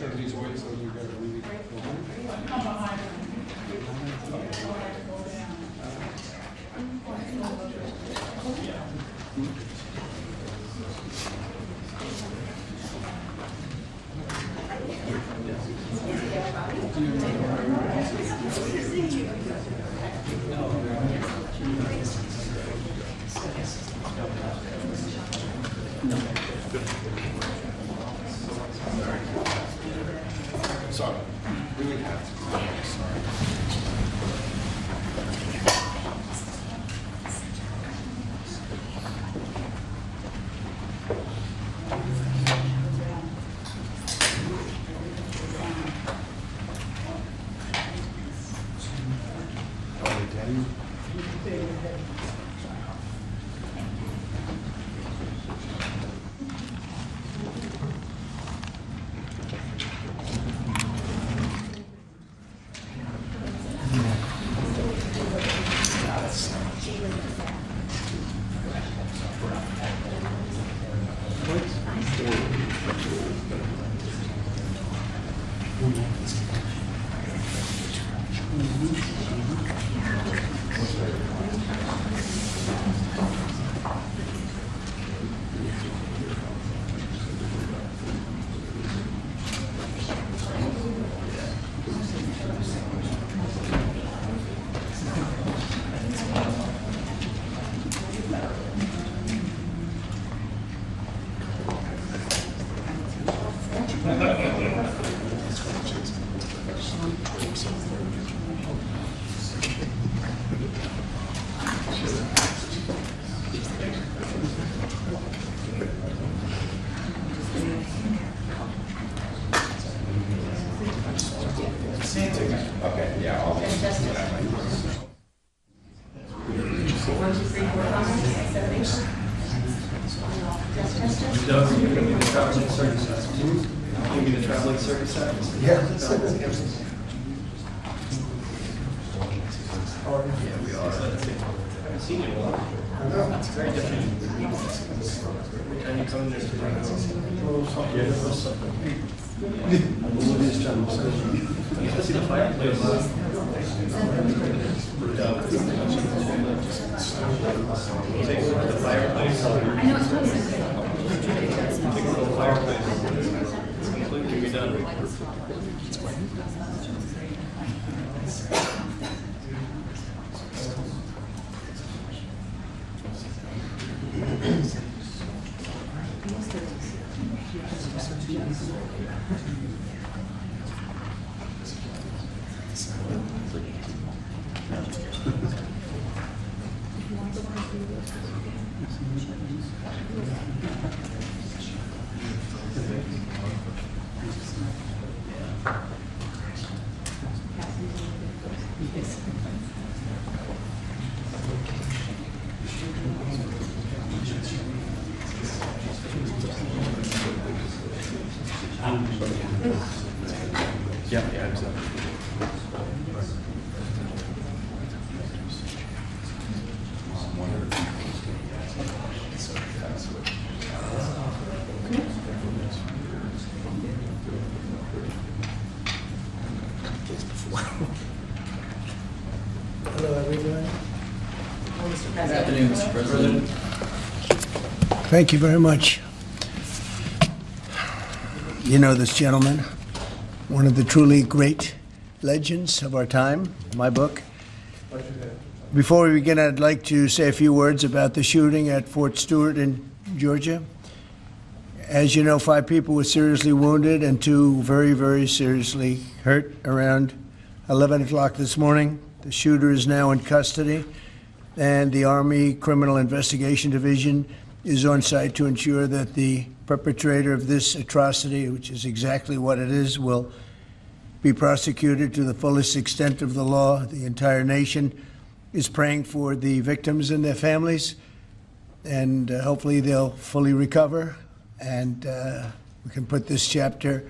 turn these away so you gotta really go home. Sorry. We would have to. Sorry. Thank you very much. You know this gentleman, one of the truly great legends of our time, my book. Before we begin, I'd like to say a few words about the shooting at Fort Stewart in Georgia. As you know, 5 people were seriously wounded and 2 very, very seriously hurt around 11 o'clock this morning. The shooter is now in custody, and the Army Criminal Investigation Division is on site to ensure that the perpetrator of this atrocity, which is exactly what it is, will be prosecuted to the fullest extent of the law. The entire nation is praying for the victims and their families, and hopefully they'll fully recover, and we can put this chapter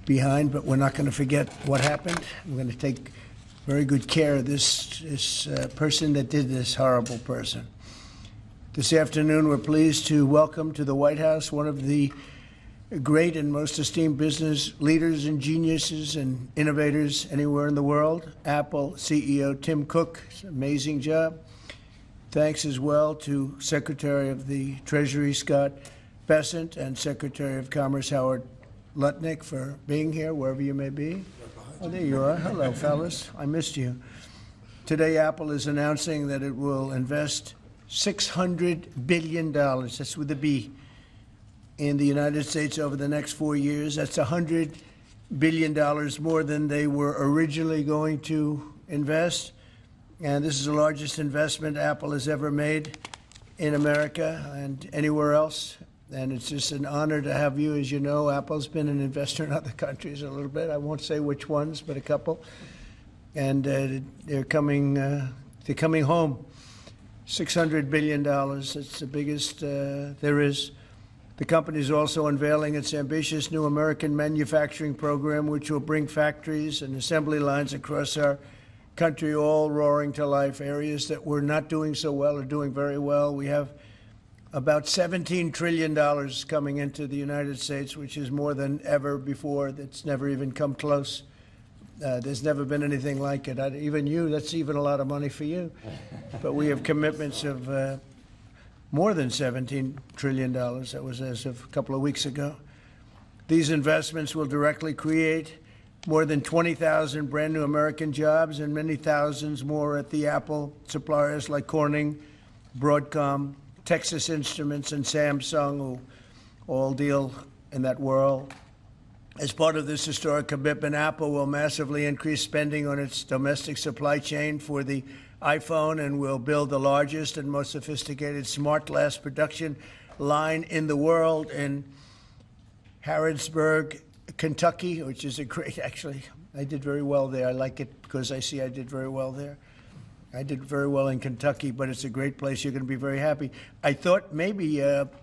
behind, but we're not going to forget what happened. We're going to take very good care of this person that did this horrible person. This afternoon, we're pleased to welcome to the White House one of the great and most esteemed business leaders and geniuses and innovators anywhere in the world. Apple CEO Tim Cook, amazing job. Thanks as well to Secretary of the Treasury Scott Bessent and Secretary of Commerce Howard Lutnick for being here, wherever you may be. Oh, there you are. Hello, fellas. I missed you. Today, Apple is announcing that it will invest $600 billion, that's with a B, in the United States over the next 4 years. That's $100 billion more than they were originally going to invest. And this is the largest investment Apple has ever made in America and anywhere else. And it's just an honor to have you. As you know, Apple's been an investor in other countries a little bit. I won't say which ones, but a couple. And they're coming home. $600 billion. It's the biggest there is. The company is also unveiling its ambitious new American manufacturing program, which will bring factories and assembly lines across our country all roaring to life. Areas that were not doing so well are doing very well. We have about $17 trillion coming into the United States, which is more than ever before. That's never even come close. There's never been anything like it. Even you, that's even a lot of money for you. But we have commitments of more than $17 trillion. That was as of a couple of weeks ago. These investments will directly create more than 20,000 brand new American jobs and many thousands more at the Apple suppliers like Corning, Broadcom, Texas Instruments, and Samsung, who all deal in that world. As part of this historic commitment, Apple will massively increase spending on its domestic supply chain for the iPhone and will build the largest and most sophisticated smart glass production line in the world in Harrodsburg, Kentucky, which is a great, actually, I did very well there. I like it because I see I did very well there. I did very well in Kentucky, but it's a great place. You're going to be very happy. I thought maybe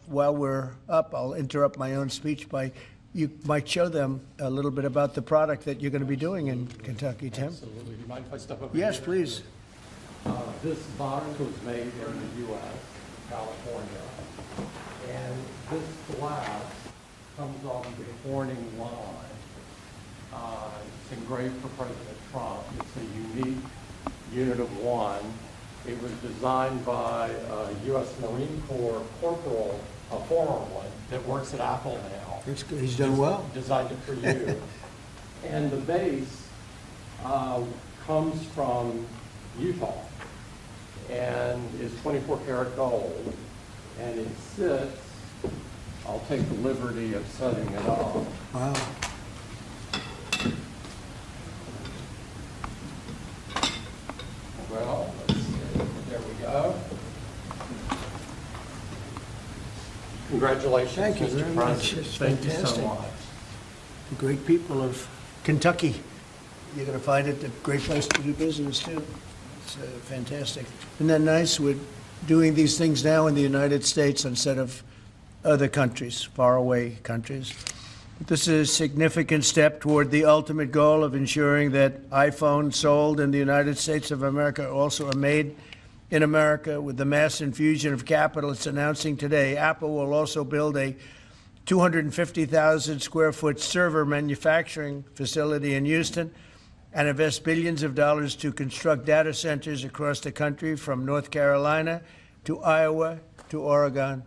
while we're up, I'll interrupt my own speech by you might show them a little bit about the product that you're going to be doing in Kentucky, Tim. Absolutely. Do you mind if I step over Yes, here? please. This box was made in the U.S., California, and this glass comes off the Corning line. It's engraved for President Trump. It's a unique unit of one. It was designed by a U.S. Marine Corps corporal, a former one, that works at Apple now. That's good. He's done well. Designed it for you. And the base comes from Utah and is 24 karat gold. And it sits, I'll take the liberty of setting it up. Wow. Well, let's see. There we go. Congratulations, Thank you Mr. very much. President. It's Thank you so fantastic. much. The great people of Kentucky. You're going to find it a great place to do business, too. It's fantastic. Isn't that nice? We're doing these things now in the United States instead of other countries, faraway countries. This is a significant step toward the ultimate goal of ensuring that iPhones sold in the United States of America also are made in America. With the mass infusion of capital it's announcing today, Apple will also build a 250,000 square foot server manufacturing facility in Houston and invest billions of dollars to construct data centers across the country from North Carolina to Iowa to Oregon.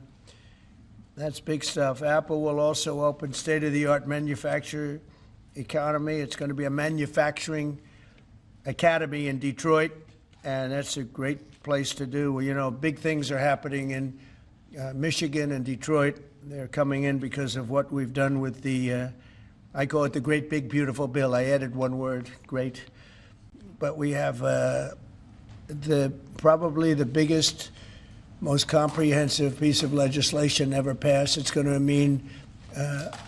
That's big stuff. Apple will also open state-of-the-art manufacturing economy. It's going to be a manufacturing academy in Detroit, and that's a great place to do. Well, you know, big things are happening in Michigan and Detroit. They're coming in because of what we've done with the, I call it the Great Big Beautiful Bill. I added one word, great. But we have probably the biggest, most comprehensive piece of legislation ever passed. It's going to mean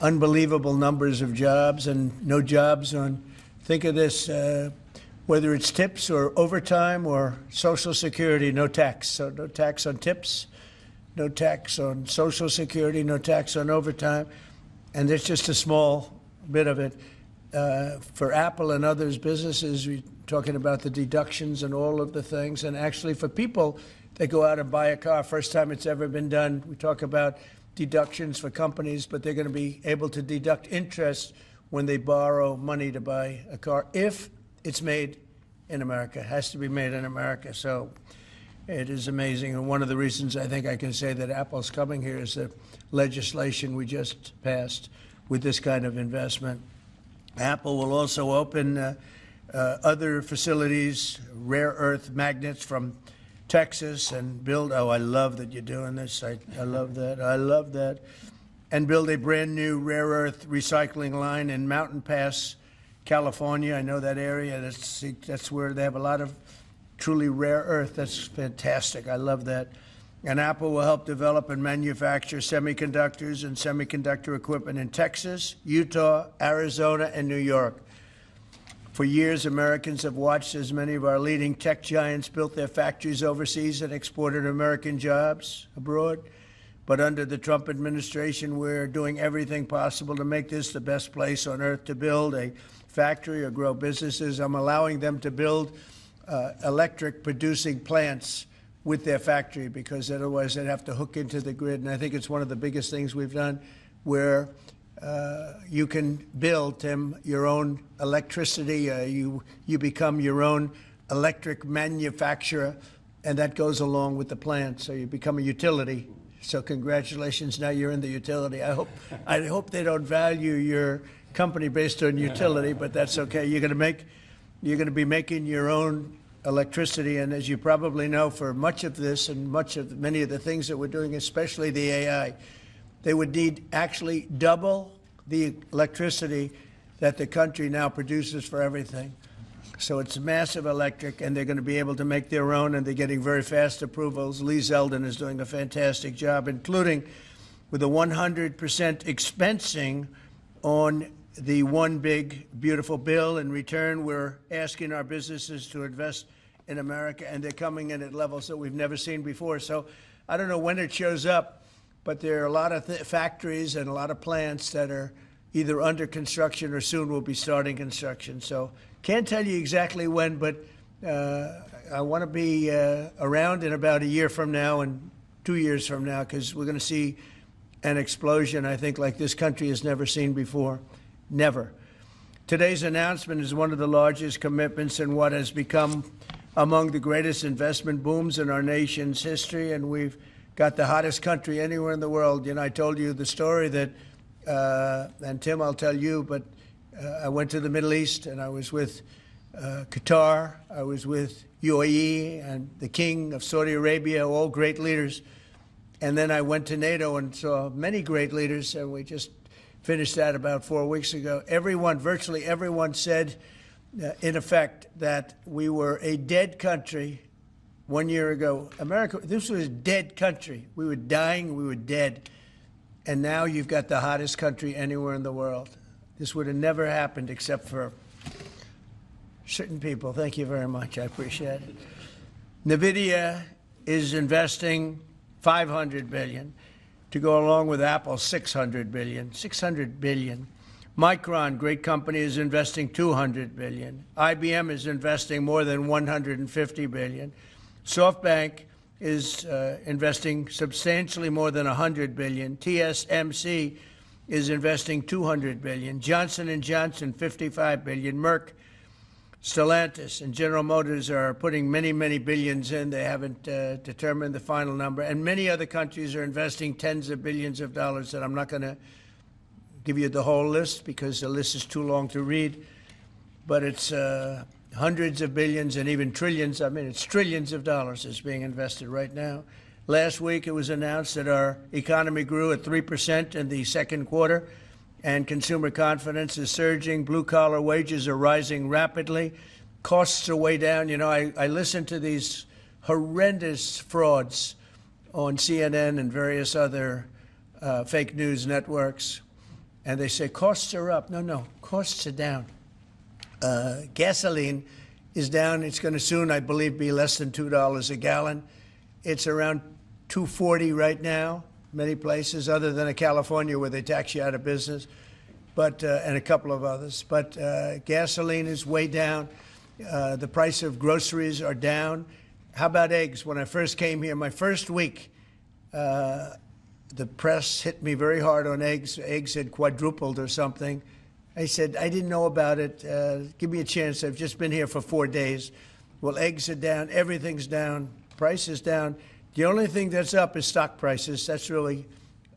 unbelievable numbers of jobs and no jobs on, think of this, whether it's tips or overtime or Social Security, no tax. So no tax on tips, no tax on Social Security, no tax on overtime. And there's just a small bit of it. For Apple and others, businesses, we're talking about the deductions and all of the things. And actually for people that go out and buy a car, first time it's ever been done, we talk about deductions for companies, but they're going to be able to deduct interest when they borrow money to buy a car if it's made in America. It has to be made in America. So it is amazing. And one of the reasons I think I can say that Apple's coming here is the legislation we just passed with this kind of investment. Apple will also open other facilities, rare earth magnets from Texas, and build, oh, I love that you're doing this. I love that. I love that. And build a brand new rare earth recycling line in Mountain Pass, California. I know that area. That's where they have a lot of truly rare earth. That's fantastic. I love that. And Apple will help develop and manufacture semiconductors and semiconductor equipment in Texas, Utah, Arizona, and New York. For years, Americans have watched as many of our leading tech giants built their factories overseas and exported American jobs abroad. But under the Trump administration, we're doing everything possible to make this the best place on earth to build a factory or grow businesses. I'm allowing them to build electric producing plants with their factory, because otherwise they'd have to hook into the grid. And I think it's one of the biggest things we've done, where you can build, Tim, your own electricity. You become your own electric manufacturer, and that goes along with the plant. So you become a utility. So congratulations, now you're in the utility. I hope they don't value your company based on utility, but that's okay. You're going to be making your own electricity, and as you probably know, for much of this and many of the things that we're doing, especially the AI, they would need actually double the electricity that the country now produces for everything. So it's massive electric, and they're going to be able to make their own, and they're getting very fast approvals. Lee Zeldin is doing a fantastic job, including with a 100% expensing on the one big, beautiful bill. In return, we're asking our businesses to invest in America, and they're coming in at levels that we've never seen before. So I don't know when it shows up, but there are a lot of factories and a lot of plants that are either under construction or soon will be starting construction. So can't tell you exactly when, but I want to be around in about a year from now and 2 years from now, because we're going to see an explosion, I think, like this country has never seen before. Never. Today's announcement is one of the largest commitments in what has become among the greatest investment booms in our nation's history, and we've got the hottest country anywhere in the world. You know, I told you the story that, and Tim, I'll tell you, but I went to the Middle East, and I was with Qatar, I was with UAE, and the King of Saudi Arabia, all great leaders. And then I went to NATO and saw many great leaders, and we just finished that about 4 weeks ago. Virtually everyone said, in effect, that we were a dead country 1 year ago. America, this was a dead country. We were dying, we were dead. And now you've got the hottest country anywhere in the world. This would have never happened except for certain people. Thank you very much. I appreciate it. NVIDIA is investing $500 billion to go along with Apple, $600 billion. $600 billion. Micron, great company, is investing $200 billion. IBM is investing more than $150 billion. SoftBank is investing substantially more than $100 billion. TSMC is investing $200 billion. Johnson & Johnson, $55 billion. Merck, Stellantis, and General Motors are putting many, many billions in. They haven't determined the final number. And many other countries are investing tens of billions of dollars, and I'm not going to give you the whole list because the list is too long to read. But it's hundreds of billions and even trillions. I mean, it's trillions of dollars is being invested right now. Last week, it was announced that our economy grew at 3% in the second quarter, and consumer confidence is surging. Blue-collar wages are rising rapidly. Costs are way down. You know, I listen to these horrendous frauds on CNN and various other fake news networks, and they say costs are up. No, costs are down. Gasoline is down. It's going to soon, I believe, be less than $2 a gallon. It's around $2.40 right now, many places, other than California where they tax you out of business, but and a couple of others. But gasoline is way down. The price of groceries are down. How about eggs? When I first came here, my first week, the press hit me very hard on eggs. Eggs had quadrupled or something. I said, I didn't know about it. Give me a chance. I've just been here for 4 days. Well, eggs are down. Everything's down. Price is down. The only thing that's up is stock prices. That's really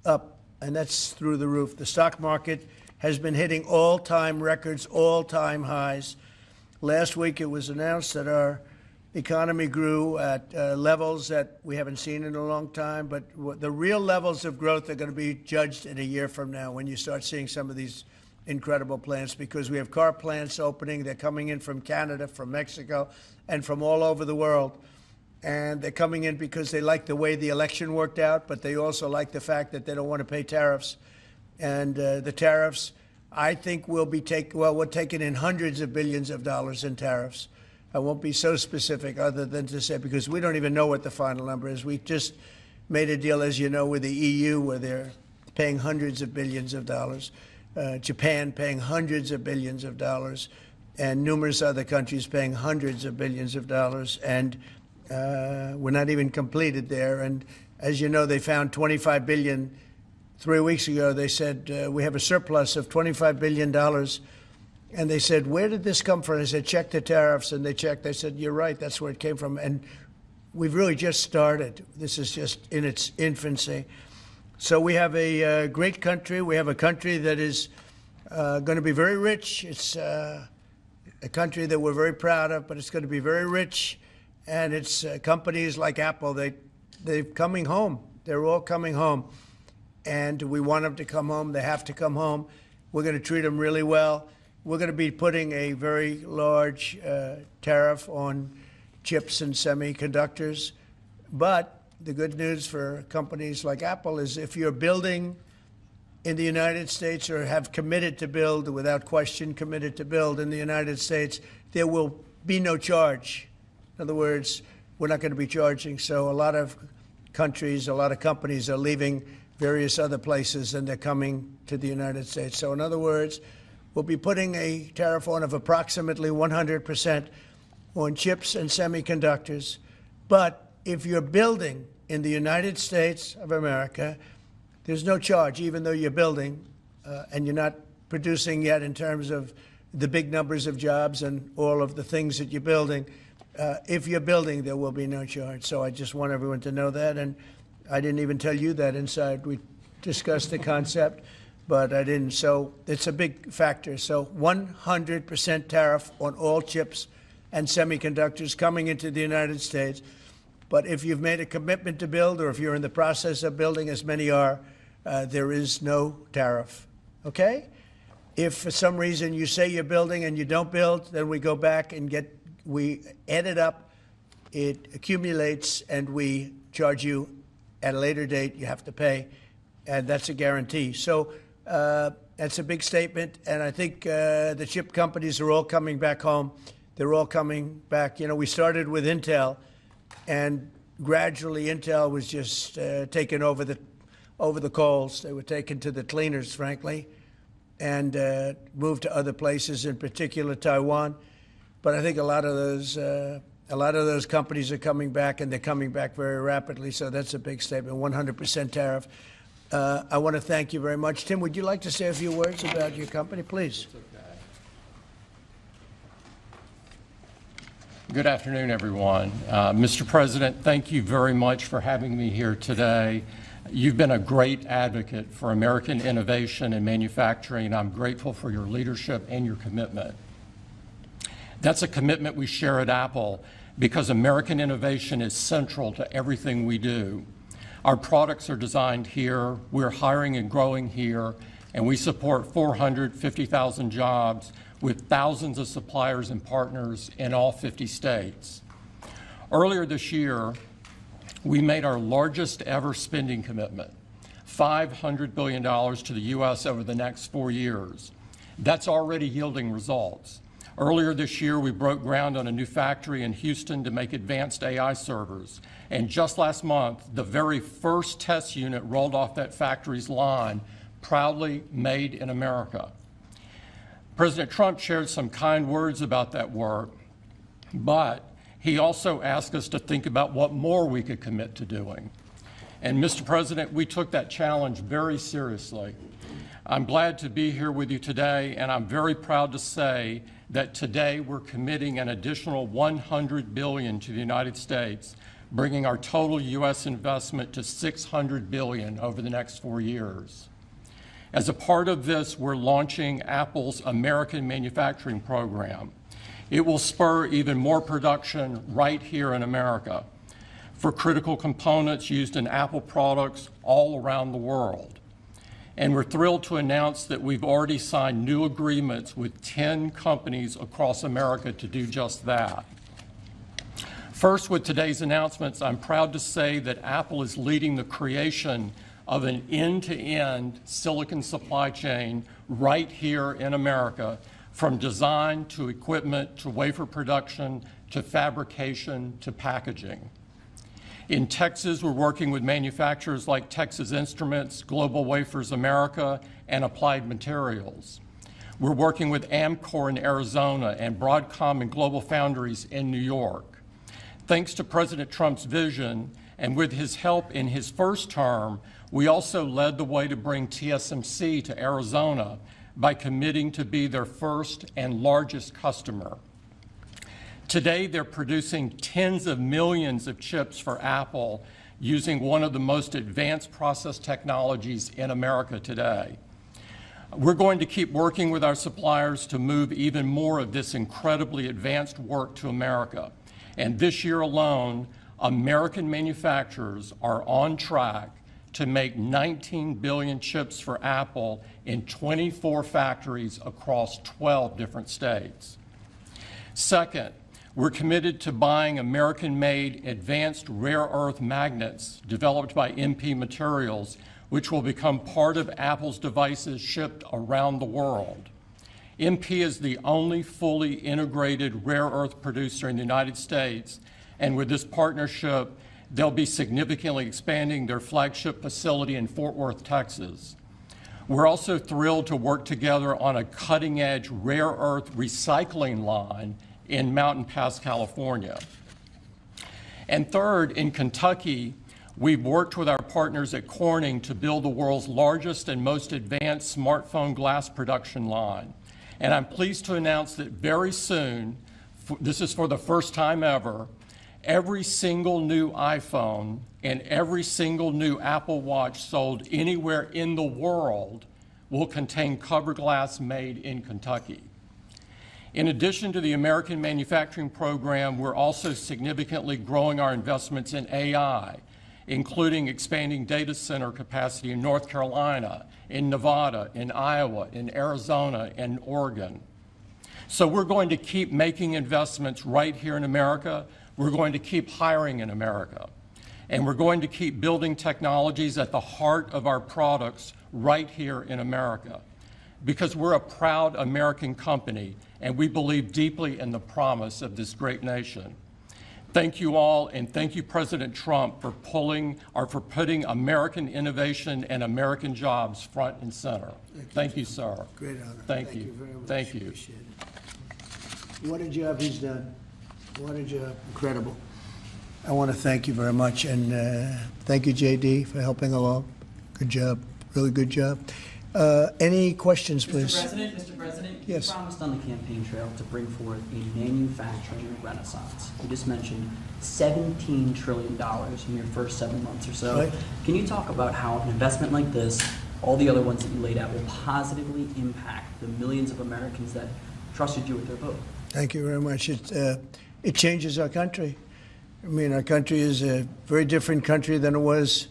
up, and that's through the roof. The stock market has been hitting all-time records, all-time highs. Last week, it was announced that our economy grew at levels that we haven't seen in a long time, but the real levels of growth are going to be judged in a year from now when you start seeing some of these incredible plants, because we have car plants opening. They're coming in from Canada, from Mexico, and from all over the world. And they're coming in because they like the way the election worked out, but they also like the fact that they don't want to pay tariffs. And the tariffs, I think, we're taking in hundreds of billions of dollars in tariffs. I won't be so specific other than to say, because we don't even know what the final number is. We just made a deal, as you know, with the EU where they're paying hundreds of billions of dollars. Japan paying hundreds of billions of dollars, and numerous other countries paying hundreds of billions of dollars. And we're not even completed there. And as you know, they found $25 billion 3 weeks ago. They said, we have a surplus of $25 billion. And they said, where did this come from? I said, check the tariffs. And they checked. They said, you're right, that's where it came from. And we've really just started. This is just in its infancy. So we have a great country. We have a country that is going to be very rich. It's a country that we're very proud of, but it's going to be very rich. And it's companies like Apple, they're coming home. They're all coming home. And we want them to come home. They have to come home. We're going to treat them really well. We're going to be putting a very large tariff on chips and semiconductors. But the good news for companies like Apple is if you're building in the United States or have committed to build, without question committed to build in the United States, there will be no charge. In other words, we're not going to be charging. So a lot of countries, a lot of companies are leaving various other places and they're coming to the United States. So in other words, we'll be putting a tariff on of approximately 100% on chips and semiconductors. But if you're building in the United States of America, there's no charge, even though you're building and you're not producing yet in terms of the big numbers of jobs and all of the things that you're building. If you're building, there will be no charge. So I just want everyone to know that. And I didn't even tell you that inside. We discussed the concept, but I didn't. So it's a big factor. So 100% tariff on all chips and semiconductors coming into the United States. But if you've made a commitment to build, or if you're in the process of building, as many are, there is no tariff. Okay? If for some reason you say you're building and you don't build, then we go back and we add it up, it accumulates, and we charge you at a later date. You have to pay, and that's a guarantee. So that's a big statement, and I think the chip companies are all coming back home. They're all coming back. You know, we started with Intel, and gradually Intel was just taken over the coals. They were taken to the cleaners, frankly, and moved to other places, in particular Taiwan. But I think a lot of those companies are coming back, and they're coming back very rapidly. So that's a big statement. 100% tariff. I want to thank you very much. Tim, would you like to say a few words about your company, please? Good afternoon, everyone. Mr. President, thank you very much for having me here today. You've been a great advocate for American innovation and manufacturing, and I'm grateful for your leadership and your commitment. That's a commitment we share at Apple because American innovation is central to everything we do. Our products are designed here, we're hiring and growing here, and we support 450,000 jobs with thousands of suppliers and partners in all 50 states. Earlier this year, we made our largest ever spending commitment, $500 billion to the U.S. over the next 4 years. That's already yielding results. Earlier this year, we broke ground on a new factory in Houston to make advanced AI servers. And just last month, the very first test unit rolled off that factory's line, proudly made in America. President Trump shared some kind words about that work, but he also asked us to think about what more we could commit to doing. And Mr. President, we took that challenge very seriously. I'm glad to be here with you today, and I'm very proud to say that today we're committing an additional $100 billion to the United States, bringing our total U.S. investment to $600 billion over the next 4 years. As a part of this, we're launching Apple's American Manufacturing Program. It will spur even more production right here in America for critical components used in Apple products all around the world. And we're thrilled to announce that we've already signed new agreements with 10 companies across America to do just that. First, with today's announcements, I'm proud to say that Apple is leading the creation of an end-to-end silicon supply chain right here in America, from design to equipment to wafer production to fabrication to packaging. In Texas, we're working with manufacturers like Texas Instruments, Global Wafers America, and Applied Materials. We're working with Amcor in Arizona and Broadcom and Global Foundries in New York. Thanks to President Trump's vision, and with his help in his first term, we also led the way to bring TSMC to Arizona by committing to be their first and largest customer. Today, they're producing tens of millions of chips for Apple using one of the most advanced process technologies in America today. We're going to keep working with our suppliers to move even more of this incredibly advanced work to America. And this year alone, American manufacturers are on track to make 19 billion chips for Apple in 24 factories across 12 different states. Second, we're committed to buying American-made advanced rare earth magnets developed by MP Materials, which will become part of Apple's devices shipped around the world. MP is the only fully integrated rare earth producer in the United States, and with this partnership, they'll be significantly expanding their flagship facility in Fort Worth, Texas. We're also thrilled to work together on a cutting-edge rare earth recycling line in Mountain Pass, California. And third, in Kentucky, we've worked with our partners at Corning to build the world's largest and most advanced smartphone glass production line. And I'm pleased to announce that very soon, this is for the first time ever, every single new iPhone and every single new Apple Watch sold anywhere in the world will contain cover glass made in Kentucky. In addition to the American Manufacturing Program, we're also significantly growing our investments in AI, including expanding data center capacity in North Carolina, in Nevada, in Iowa, in Arizona, and Oregon. So we're going to keep making investments right here in America. We're going to keep hiring in America. And we're going to keep building technologies at the heart of our products right here in America, because we're a proud American company and we believe deeply in the promise of this great nation. Thank you all, and thank you, President Trump, for putting American innovation and American jobs front and center. Thank you, sir. Great honor. Thank you. Very much. Thank you. Appreciate it. What a job he's done. What a job. Incredible. I want to thank you very much, and thank you, JD, for helping along. Good job. Really good job. Any questions, please? Mr. President, Yes. you promised on the campaign trail to bring forth a manufacturing renaissance. You just mentioned $17 trillion in your first 7 months or so. Right. Can you talk about how an investment like this, all the other ones that you laid out, will positively impact the millions of Americans that trusted you with their vote? Thank you very much. It changes our country. I mean, our country is a very different country than it was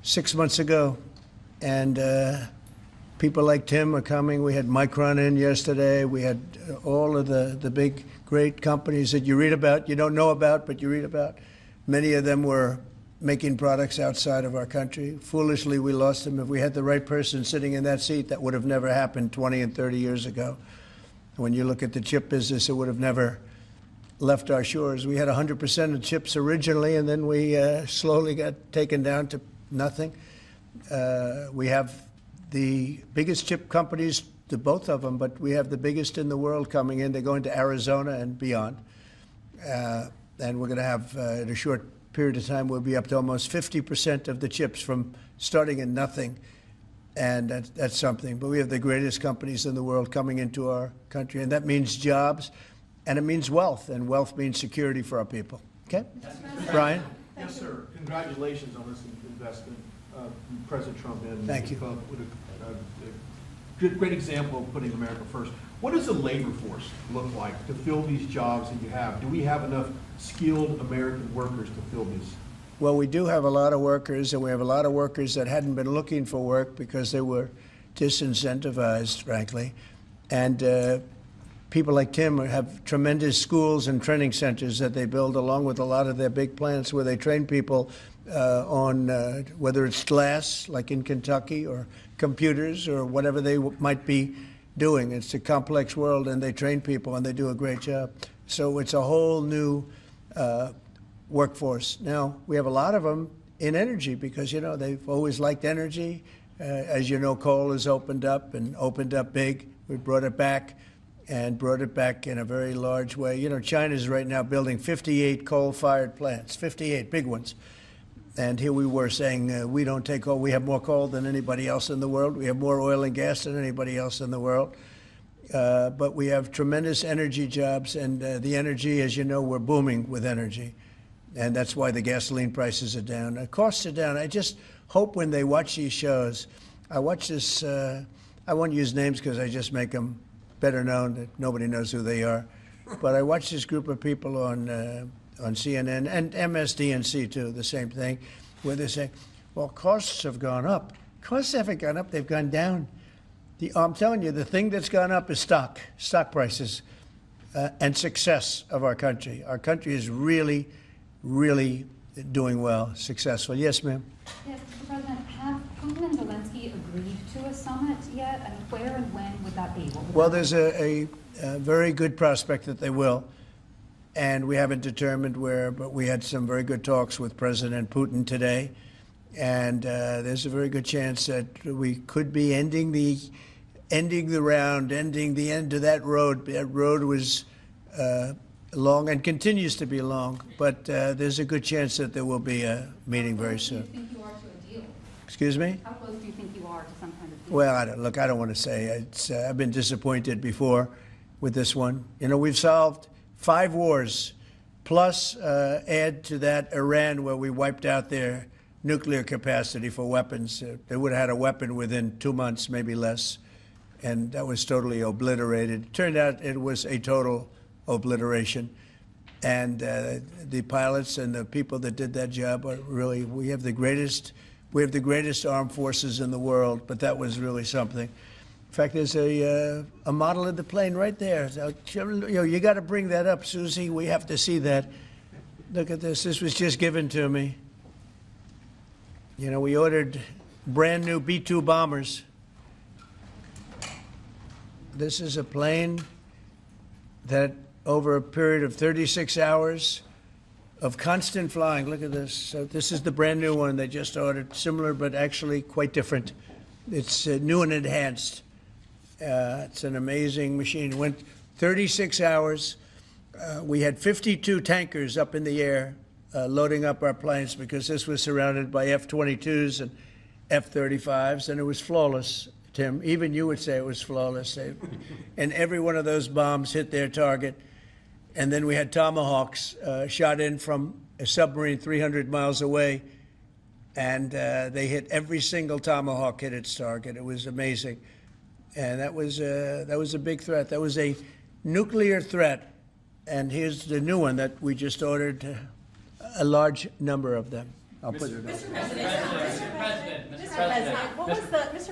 6 months ago. And people like Tim are coming. We had Micron in yesterday. We had all of the big, great companies that you read about, you don't know about, but you read about. Many of them were making products outside of our country. Foolishly, we lost them. If we had the right person sitting in that seat, that would have never happened 20 and 30 years ago. When you look at the chip business, it would have never left our shores. We had 100% of chips originally, and then we slowly got taken down to nothing. We have the biggest chip companies, the both of them, but we have the biggest in the world coming in. They're going to Arizona and beyond. And we're going to have, in a short period of time, we'll be up to almost 50% of the chips from starting in nothing. And that's something. But we have the greatest companies in the world coming into our country, and that means jobs, and it means wealth, and wealth means security for our people. Okay? Brian? Yes, sir. Congratulations on this investment, President Trump. And Thank you. With a great example of putting America first. What does the labor force look like to fill these jobs that you have? Do we have enough skilled American workers to fill these? Well, we do have a lot of workers, and we have a lot of workers that hadn't been looking for work because they were disincentivized, frankly. And people like Tim have tremendous schools and training centers that they build along with a lot of their big plants where they train people on whether it's glass, like in Kentucky, or computers, or whatever they might be doing. It's a complex world, and they train people, and they do a great job. So it's a whole new workforce. Now, we have a lot of them in energy because, you know, they've always liked energy. As you know, coal has opened up and opened up big. We brought it back and brought it back in a very large way. You know, China's right now building 58 coal-fired plants, 58 big ones. And here we were saying we don't take coal. We have more coal than anybody else in the world. We have more oil and gas than anybody else in the world. But we have tremendous energy jobs, and the energy, as you know, we're booming with energy. And that's why the gasoline prices are down. The costs are down. I just hope when they watch these shows, I watch this, I won't use names because I just make them better known, that nobody knows who they are. But I watch this group of people on CNN and MSDNC too, the same thing, where they say, well, costs have gone up. Costs haven't gone up, they've gone down. I'm telling you, the thing that's gone up is stock prices, and success of our country. Our country is really doing well, successful. Yes, ma'am? Yes, Mr. President, have Putin and Zelensky agreed to a summit yet? And where and when would that be? Well, there's a very good prospect that they will. And we haven't determined where, but we had some very good talks with President Putin today. And there's a very good chance that we could be ending the round, ending the end of that road. That road was long and continues to be long, but there's a good chance that there will be a meeting very soon. How close do you think you are to a deal? Excuse me? How close do you think you are to some kind of deal? Well, I don't want to say. I've been disappointed before with this one. You know, we've solved 5 wars, plus add to that Iran, where we wiped out their nuclear capacity for weapons. They would have had a weapon within 2 months, maybe less, and that was totally obliterated. It turned out it was a total obliteration, and the pilots and the people that did that job are really, we have the greatest armed forces in the world, but that was really something. In fact, there's a model of the plane right there. So, you got to bring that up, Susie. We have to see that. Look at this. This was just given to me. You know, we ordered brand new B-2 bombers. This is a plane that over a period of 36 hours of constant flying. Look at this. So this is the brand new one they just ordered. Similar, but actually quite different. It's new and enhanced. It's an amazing machine. It went 36 hours. We had 52 tankers up in the air loading up our planes because this was surrounded by F-22s and F-35s, and it was flawless, Tim. Even you would say it was flawless. And every one of those bombs hit their target. And then we had Tomahawks shot in from a submarine 300 miles away, and they hit every single Tomahawk hit its target. It was amazing. And that was a big threat. That was a nuclear threat. And here's the new one that we just ordered, a large number of them. I'll put it up. Mr.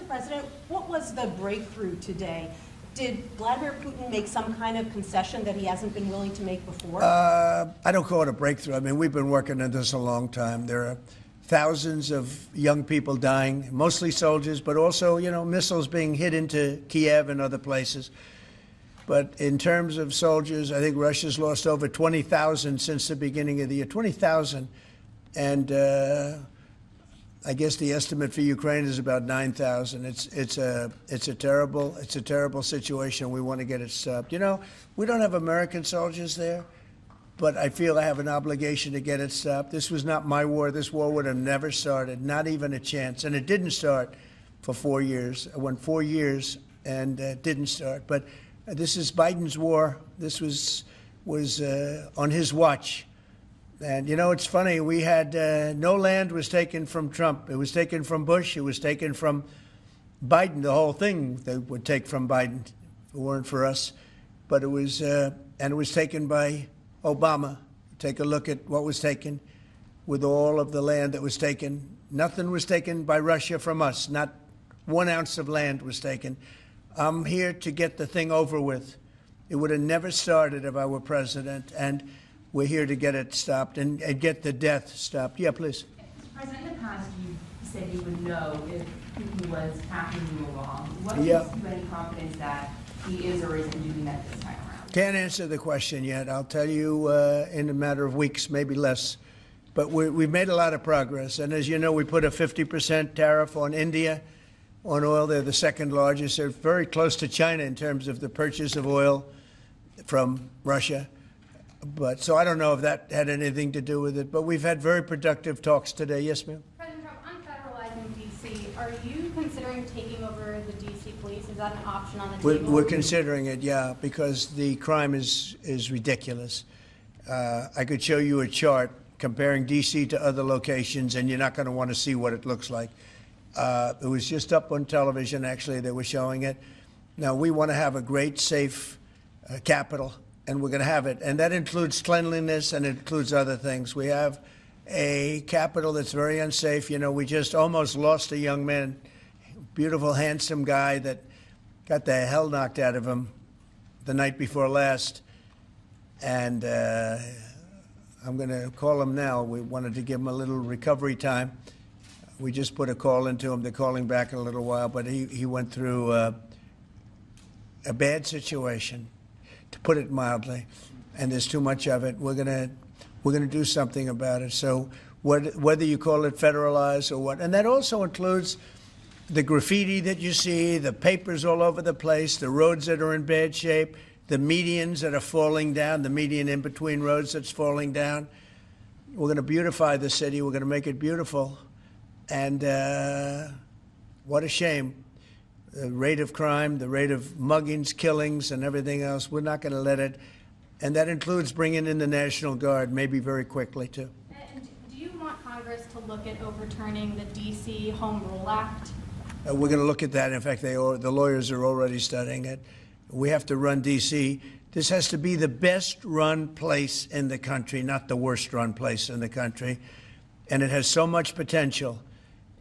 President, what was the breakthrough today? Did Vladimir Putin make some kind of concession that he hasn't been willing to make before? I don't call it a breakthrough. I mean, we've been working on this a long time. There are thousands of young people dying, mostly soldiers, but also, you know, missiles being hit into Kiev and other places. But in terms of soldiers, I think Russia's lost over 20,000 since the beginning of the year. 20,000. And I guess the estimate for Ukraine is about 9,000. It's a terrible situation. We want to get it stopped. You know, we don't have American soldiers there, but I feel I have an obligation to get it stopped. This was not my war. This war would have never started, not even a chance. And it didn't start for 4 years. It went 4 years and didn't start. But this is Biden's war. This was on his watch. And, you know, it's funny. We had no land was taken from Trump. It was taken from Bush. It was taken from Biden. The whole thing they would take from Biden if it weren't for us. But it was, and it was taken by Obama. Take a look at what was taken with all of the land that was taken. Nothing was taken by Russia from us. Not 1 ounce of land was taken. I'm here to get the thing over with. It would have never started if I were president, and we're here to get it stopped and get the death stopped. Yeah, please. Mr. President, in the past, you said you would know if Putin was tapping you along. What Yeah. gives you any confidence that he is or isn't doing that this time around? Can't answer the question yet. I'll tell you in a matter of weeks, maybe less. But we've made a lot of progress. And as you know, we put a 50% tariff on India on oil. They're the second largest. They're very close to China in terms of the purchase of oil from Russia. But so I don't know if that had anything to do with it. But we've had very productive talks today. Yes, ma'am? President Trump, on federalizing D.C., are you considering taking over the D.C. police? Is that an option on the table? We're considering it, yeah, because the crime is ridiculous. I could show you a chart comparing D.C. to other locations, and you're not going to want to see what it looks like. It was just up on television, actually, they were showing it. Now, we want to have a great, safe capital, and we're going to have it. And that includes cleanliness and it includes other things. We have a capital that's very unsafe. You know, we just almost lost a young man, beautiful, handsome guy that got the hell knocked out of him the night before last. And I'm going to call him now. We wanted to give him a little recovery time. We just put a call into him. They're calling back in a little while, but he went through a bad situation, to put it mildly, and there's too much of it. We're gonna do something about it. So whether you call it federalized or what, and that also includes the graffiti that you see, the papers all over the place, the roads that are in bad shape, the medians that are falling down, the median in between roads that's falling down. We're going to beautify the city. We're going to make it beautiful. And what a shame. The rate of crime, the rate of muggings, killings, and everything else, we're not going to let it. And that includes bringing in the National Guard, maybe very quickly, too. And do you want Congress to look at overturning the D.C. Home Rule Act? We're going to look at that. In fact, the lawyers are already studying it. We have to run D.C. This has to be the best-run place in the country, not the worst-run place in the country. And it has so much potential.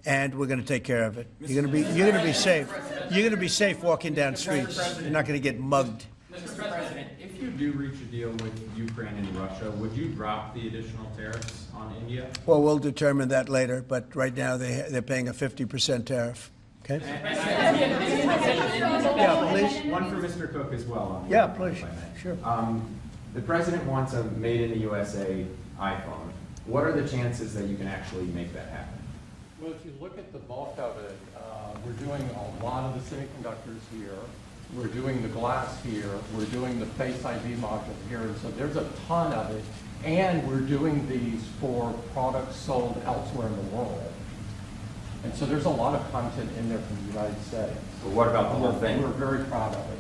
And we're going to take care of it. You're going to be safe. You're going to be safe walking down streets. You're not going to get mugged. Mr. President, if you do reach a deal with Ukraine and Russia, would you drop the additional tariffs on India? Well, we'll determine that later. But right now they're paying a 50% tariff. Okay. Yeah, please. One for Mr. Cook as well. Yeah, please. Sure. The president wants a made in the USA iPhone. What are the chances that you can actually make that happen? Well, if you look at the bulk of it, we're doing a lot of the semiconductors here. We're doing the glass here. We're doing the Face ID module here. And so there's a ton of it. And we're doing these for products sold elsewhere in the world. And so there's a lot of content in there from the United States. But what about the whole thing? We're very proud of it.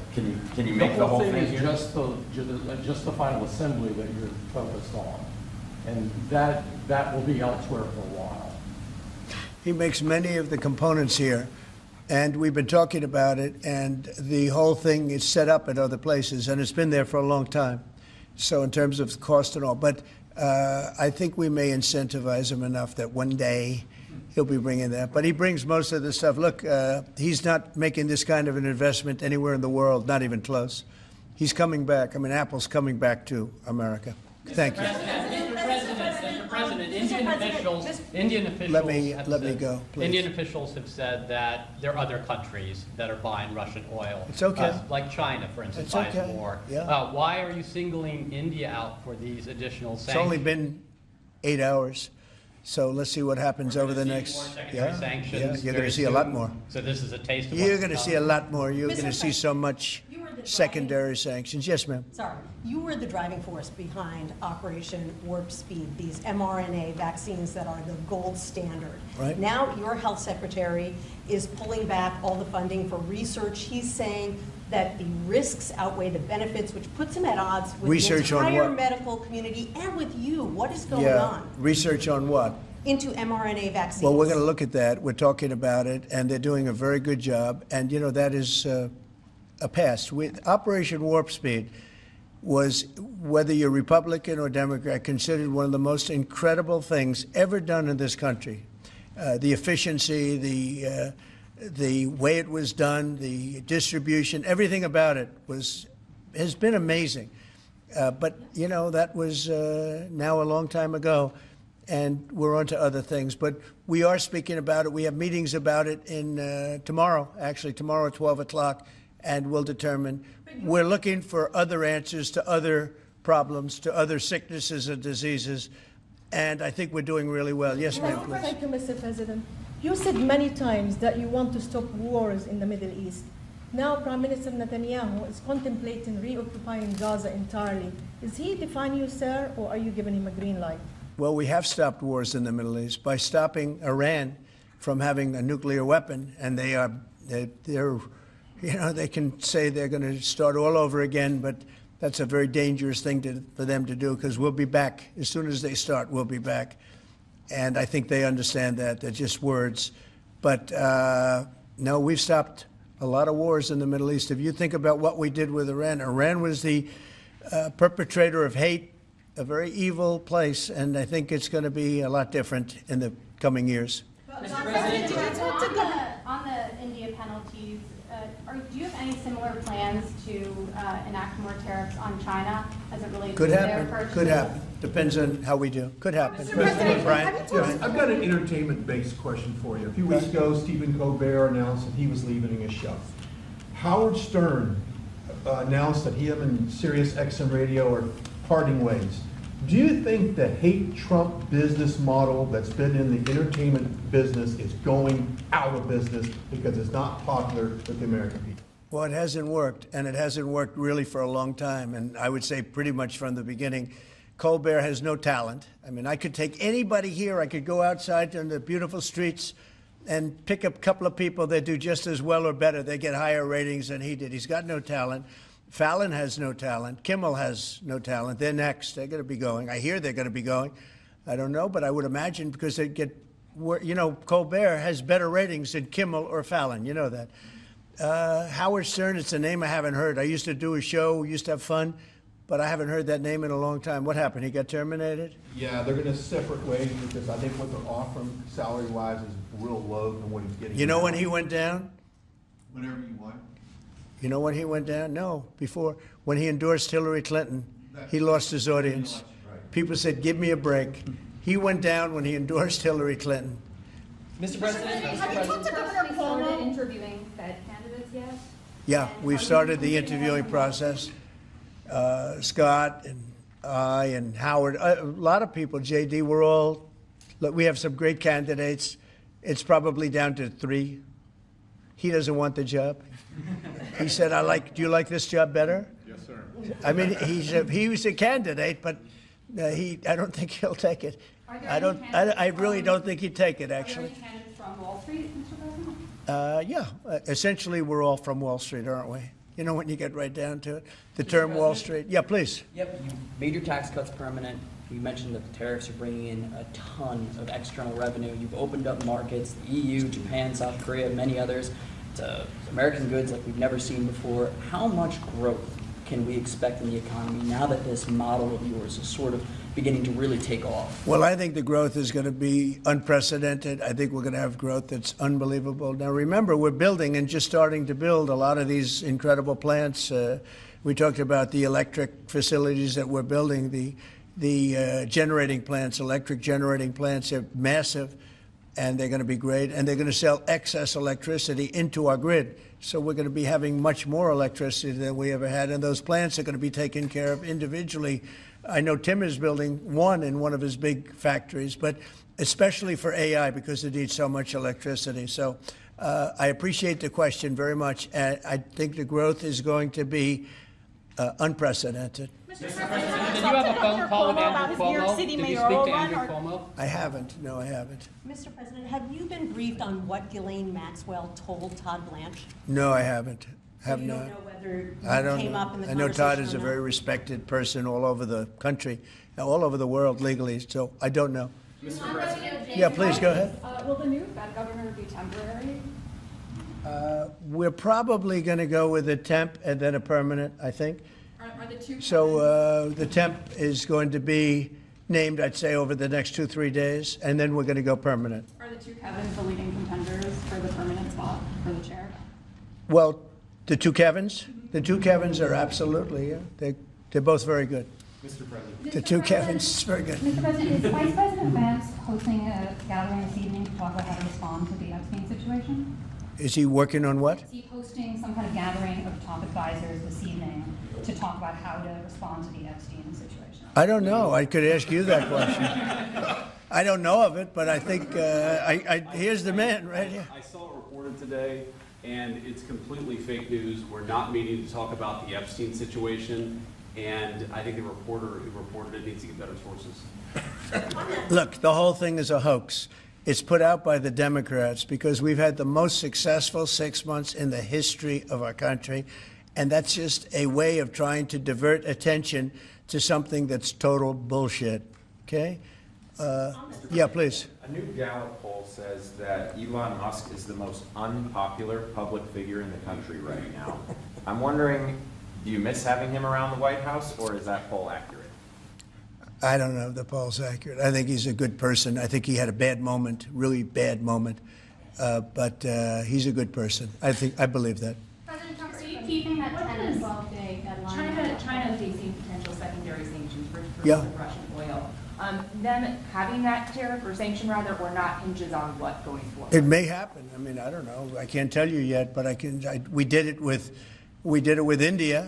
Can you make the whole thing is here? just the final assembly that you're focused on. And that will be elsewhere for a while. He makes many of the components here, and we've been talking about it, and the whole thing is set up at other places, and it's been there for a long time. So in terms of cost and all, but I think we may incentivize him enough that one day he'll be bringing that. But he brings most of the stuff. Look, he's not making this kind of an investment anywhere in the world, not even close. He's coming back. I mean, Apple's coming back to America. Thank you. Mr. President, Indian officials Let me go, please. Indian officials have said that there are other countries that are buying Russian oil. It's okay. Like China, for instance, It's buys okay. more. Yeah. Why are you singling India out for these additional sanctions? It's only been 8 hours, so let's see what happens over the next. Sanctions you're going to see a lot more. So this is a taste of You're what's going to to see a come. lot more. You're going to see so much secondary sanctions. Yes, ma'am. Sorry, you were the driving force behind Operation Warp Speed, these mRNA vaccines that are the gold standard. Right. Now your health secretary is pulling back all the funding for research. He's saying that the risks outweigh the benefits, which puts him at odds with Research the on entire what? medical community and with you. What is going Yeah. on Research on what? into mRNA vaccines? Well, we're going to look at that. We're talking about it, and they're doing a very good job. And, you know, that is a past. Operation Warp Speed was, whether you're Republican or Democrat, considered one of the most incredible things ever done in this country. The efficiency, the way it was done, the distribution, everything about it has been amazing. But, you know, that was now a long time ago, and we're on to other things. But we are speaking about it. We have meetings about it tomorrow at 12 o'clock, and we'll determine. We're looking for other answers to other problems, to other sicknesses and diseases, and I think we're doing really well. Yes, ma'am, please. Thank you, Mr. President. You said many times that you want to stop wars in the Middle East. Now, Prime Minister Netanyahu is contemplating reoccupying Gaza entirely. Is he defying you, sir, or are you giving him a green light? Well, we have stopped wars in the Middle East by stopping Iran from having a nuclear weapon, and they're you know, they can say they're going to start all over again, but that's a very dangerous thing for them to do, because we'll be back. As soon as they start, we'll be back. And I think they understand that. They're just words. But no, we've stopped a lot of wars in the Middle East. If you think about what we did with Iran, Iran was the perpetrator of hate, a very evil place, and I think it's going to be a lot different in the coming years. Mr. President, on the India penalties, do you have any similar plans to enact more tariffs on China as it relates Could to their happen. purchases? Could happen. Depends on how we do. Could happen. Brian? Yes, I've got an entertainment-based question for you. A few weeks ago, Stephen Colbert announced that he was leaving his show. Howard Stern announced that him and Sirius XM Radio are parting ways. Do you think the hate Trump business model that's been in the entertainment business is going out of business because it's not popular with the American people? Well, it hasn't worked, and it hasn't worked really for a long time, and I would say pretty much from the beginning. Colbert has no talent. I mean, I could take anybody here. I could go outside on the beautiful streets and pick up a couple of people that do just as well or better. They get higher ratings than he did. He's got no talent. Fallon has no talent. Kimmel has no talent. They're next. They're going to be going. I hear they're going to be going. I don't know, but I would imagine because they get, you know, Colbert has better ratings than Kimmel or Fallon. You know that. Howard Stern, it's a name I haven't heard. I used to do a show, we used to have fun, but I haven't heard that name in a long time. What happened? He got terminated? Yeah, they're going to separate ways because I think what they're offering salary-wise is real low than what he's getting. You know when he went down? Whenever you want. You know when he went down? No, before. When he endorsed Hillary Clinton, he lost his audience. People said, give me a break. He went down when he endorsed Hillary Clinton. Mr. President, Have you talked to Governor Cuomo? Started interviewing Fed candidates yet? Yeah, we've started the interviewing process. Scott and I and Howard, a lot of people, JD, we have some great candidates. It's probably down to 3. He doesn't want the job. He said, do you like this job better? Yes, sir. I mean, he was a candidate, but I don't think he'll take it. I really don't think he'd take it, actually. Are there any candidates from Wall Street, Mr. President? Yeah, essentially we're all from Wall Street, aren't we? You know, when you get right down to it, the term Wall Street. Yeah, please. Yep, you made your tax cuts permanent. You mentioned that the tariffs are bringing in a ton of external revenue. You've opened up markets, the EU, Japan, South Korea, many others, to American goods like we've never seen before. How much growth can we expect in the economy now that this model of yours is sort of beginning to really take off? Well, I think the growth is going to be unprecedented. I think we're going to have growth that's unbelievable. Now, remember, we're building and just starting to build a lot of these incredible plants. We talked about the electric facilities that we're building, the generating plants, electric generating plants are massive, and they're going to be great. And they're going to sell excess electricity into our grid. So we're going to be having much more electricity than we ever had. And those plants are going to be taken care of individually. I know Tim is building one in one of his big factories, but especially for AI because it needs so much electricity. So I appreciate the question very much, and I think the growth is going to be unprecedented. Mr. President, did you have a phone call with Andrew Cuomo? Did you speak to Andrew Cuomo? I haven't. No, I haven't. Mr. President, have you been briefed on what Ghislaine Maxwell told Todd Blanche? No, I haven't. Have You not. don't know whether I it don't came know. up in the I know conversation Todd is or a not? very respected person all over the country, all over the world legally, so I don't know. Mr. President. Yeah, please, go ahead. Will the new Fed governor be temporary? We're probably going to go with a temp and then a permanent, I think. Are the two So the temp is going to be named, I'd say, over the next 2-3 days, and then we're going to go permanent. Are the two Kevins the leading contenders for the permanent spot for the chair? Well, the two Kevins? The two Kevins are absolutely, yeah. They're both very good. Mr. President. The two Kevins, very good. Mr. President, is Vice President Vance hosting a gathering this evening to talk about how to respond to the Epstein situation? Is he working on what? Is he hosting some kind of gathering of top advisors this evening to talk about how to respond to the Epstein situation? I don't know. I could ask you that question. I don't know of it, but I think, here's the man right here. I saw it reported today, and it's completely fake news. We're not meeting to talk about the Epstein situation, and I think the reporter who reported it needs to get better sources. Look, the whole thing is a hoax. It's put out by the Democrats because we've had the most successful 6 months in the history of our country, and that's just a way of trying to divert attention to something that's total bullshit. Okay? Yeah, please. A new Gallup poll says that Elon Musk is the most unpopular public figure in the country right now. I'm wondering, do you miss having him around the White House, or is that poll accurate? I don't know if the poll's accurate. I think he's a good person. I think he had a bad moment, really bad moment, but he's a good person. I believe that. President Trump, are you keeping that 10 and 12-day deadline? China facing potential secondary sanctions for Yeah. Russian oil. Them having that tariff or sanction rather, or not, hinges on what going forward? It may happen. I mean, I don't know. I can't tell you yet, but we did it with India.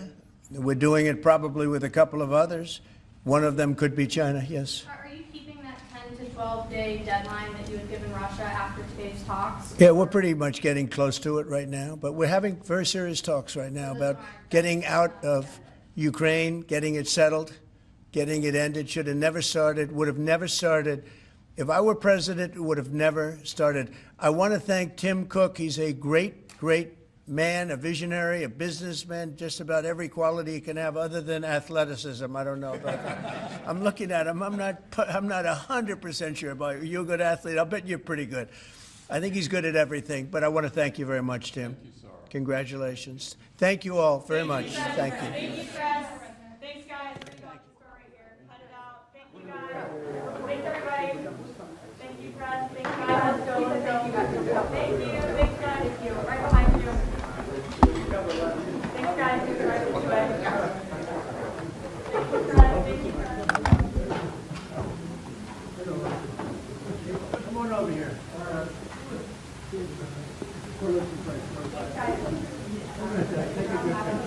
We're doing it probably with a couple of others. One of them could be China. Yes. Are you keeping that 10 to 12-day deadline that you had given Russia after today's talks? Yeah, we're pretty much getting close to it right now, but we're having very serious talks right now about getting out of Ukraine, getting it settled, getting it ended. Should have never started, would have never started. If I were president, it would have never started. I want to thank Tim Cook. He's a great, great man, a visionary, a businessman, just about every quality he can have other than athleticism. I don't know about that. I'm looking at him. I'm not 100% sure about you. You're a good athlete. I'll bet you're pretty good. I think he's good at everything, but I want to thank you very much, Tim. Thank you, sir. Congratulations. Thank you all very much. Thank you. Thank you, Chris. Thanks, guys. Right here. Cut it out. Thank you, guys. Thanks, everybody. Thank you, Chris. Thank you, guys. Let's go. Let's go. Thank you. Thanks, guys. Thank you. Right behind you. Thanks, guys. Thanks, right this way. Thank you, Chris. Thank you, Chris. Come on over here. Thanks, guys.